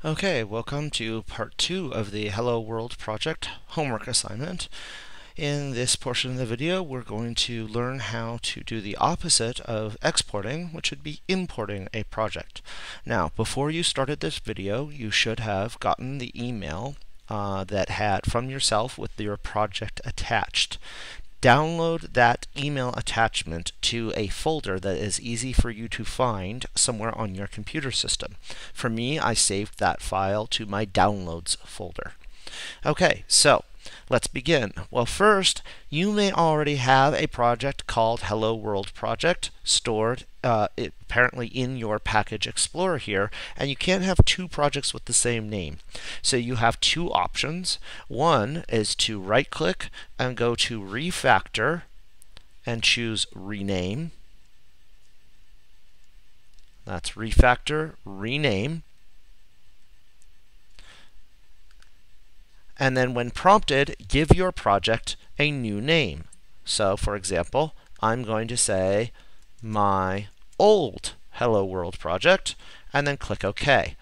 Okay, welcome to part 2 of the Hello World Project homework assignment. In this portion of the video, we're going to learn how to do the opposite of exporting, which would be importing a project. Now, before you started this video, you should have gotten the email that had from yourself with your project attached. Download that email attachment to a folder that is easy for you to find somewhere on your computer system. For me, I saved that file to my downloads folder. Okay, so let's begin. Well, first, you may already have a project called Hello World Project stored apparently in your Package Explorer here, and you can't have two projects with the same name. So you have two options. One is to right-click and go to Refactor and choose Rename. That's Refactor, Rename. And then when prompted, give your project a new name. So, for example, I'm going to say my old Hello World project, and then click OK.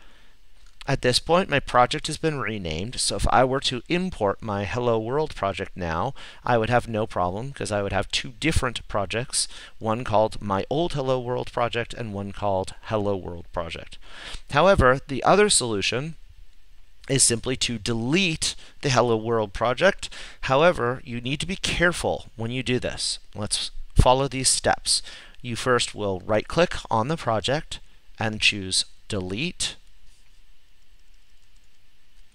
At this point, my project has been renamed, so if I were to import my Hello World project now, I would have no problem because I would have two different projects, one called My Old Hello World Project and one called Hello World Project. However, the other solution is simply to delete the Hello World project. However, you need to be careful when you do this. Let's follow these steps. You first will right-click on the project and choose Delete.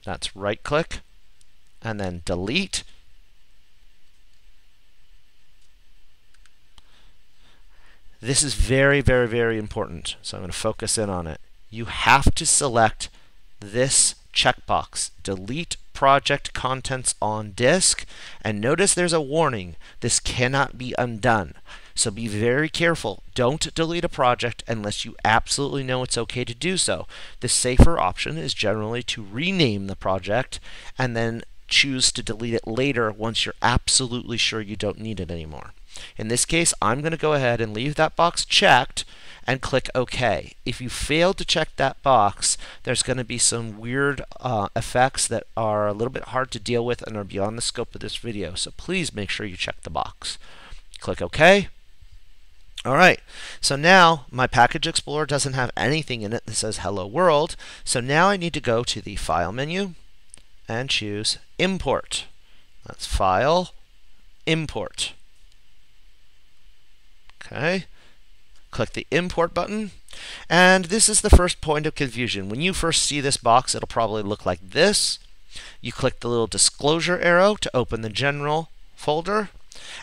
That's right-click and then Delete. This is very, very, very important, so I'm going to focus in on it. You have to select this checkbox, Delete Project Contents on Disk, and notice there's a warning. This cannot be undone. So be very careful. Don't delete a project unless you absolutely know it's okay to do so. The safer option is generally to rename the project and then choose to delete it later once you're absolutely sure you don't need it anymore. In this case, I'm going to go ahead and leave that box checked and click OK. If you fail to check that box, there's going to be some weird effects that are a little bit hard to deal with and are beyond the scope of this video. So please make sure you check the box. Click OK. All right, so now my Package Explorer doesn't have anything in it that says Hello World. So now I need to go to the File menu and choose Import. That's File, Import. Okay. Click the Import button, and this is the first point of confusion. When you first see this box, it'll probably look like this. You click the little disclosure arrow to open the general folder,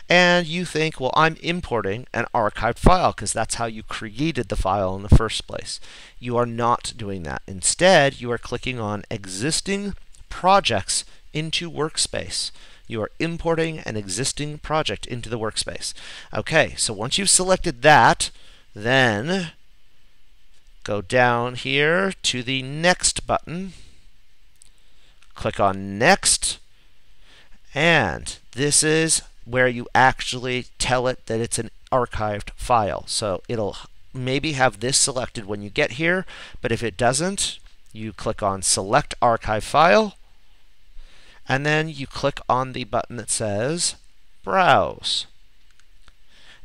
and you think, well, I'm importing an archived file because that's how you created the file in the first place. You are not doing that. Instead, you are clicking on Existing Projects into Workspace. You are importing an existing project into the workspace. Okay, so once you've selected that, then go down here to the Next button, click on Next, and this is where you actually tell it that it's an archived file. So it'll maybe have this selected when you get here, but if it doesn't, you click on Select Archive File, and then you click on the button that says Browse.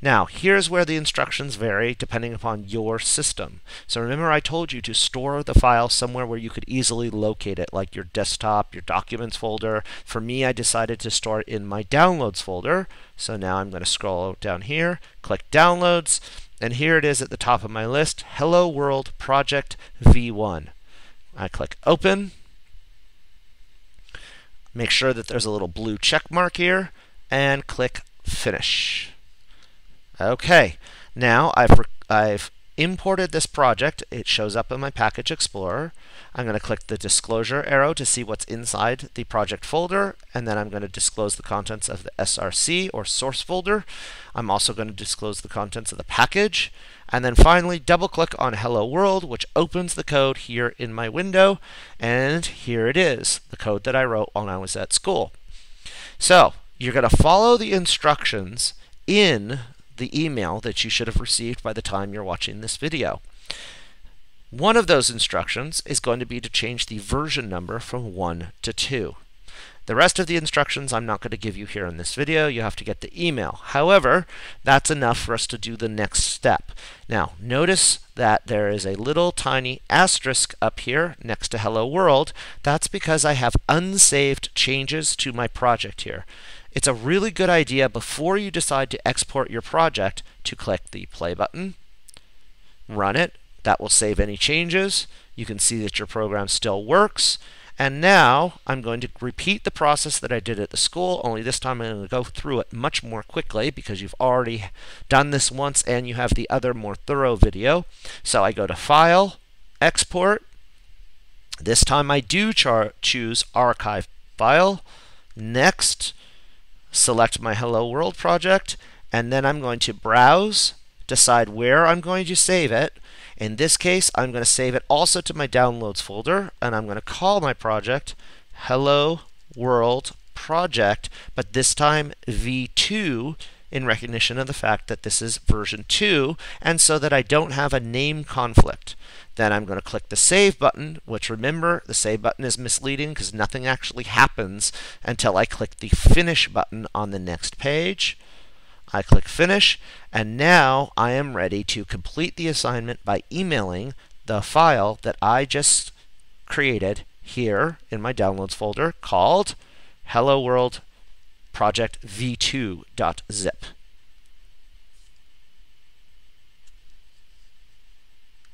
Now, here's where the instructions vary depending upon your system. So remember I told you to store the file somewhere where you could easily locate it, like your desktop, your documents folder. For me, I decided to store it in my downloads folder. So now I'm going to scroll down here, click Downloads, and here it is at the top of my list, Hello World Project V1. I click Open. Make sure that there's a little blue check mark here, and click Finish. Okay, now I've imported this project. It shows up in my Package Explorer. I'm going to click the disclosure arrow to see what's inside the project folder, and then I'm going to disclose the contents of the SRC or source folder. I'm also going to disclose the contents of the package, and then finally double-click on Hello World, which opens the code here in my window, and here it is, the code that I wrote when I was at school. So you're going to follow the instructions in the email that you should have received by the time you're watching this video. One of those instructions is going to be to change the version number from 1 to 2. The rest of the instructions I'm not going to give you here in this video. You have to get the email. However, that's enough for us to do the next step. Now, notice that there is a little tiny asterisk up here next to Hello World. That's because I have unsaved changes to my project here. It's a really good idea before you decide to export your project to click the play button, run it. That will save any changes. You can see that your program still works. And now I'm going to repeat the process that I did at the school, only this time I'm going to go through it much more quickly because you've already done this once and you have the other more thorough video. So I go to File, Export. This time I do choose Archive File. Next, select my Hello World project, and then I'm going to browse, decide where I'm going to save it. In this case, I'm going to save it also to my Downloads folder, and I'm going to call my project Hello World Project, but this time V2 in recognition of the fact that this is version 2, and so that I don't have a name conflict. Then I'm going to click the Save button, which remember, the Save button is misleading because nothing actually happens until I click the Finish button on the next page. I click Finish, and now I am ready to complete the assignment by emailing the file that I just created here in my Downloads folder called Hello World Project v2.zip.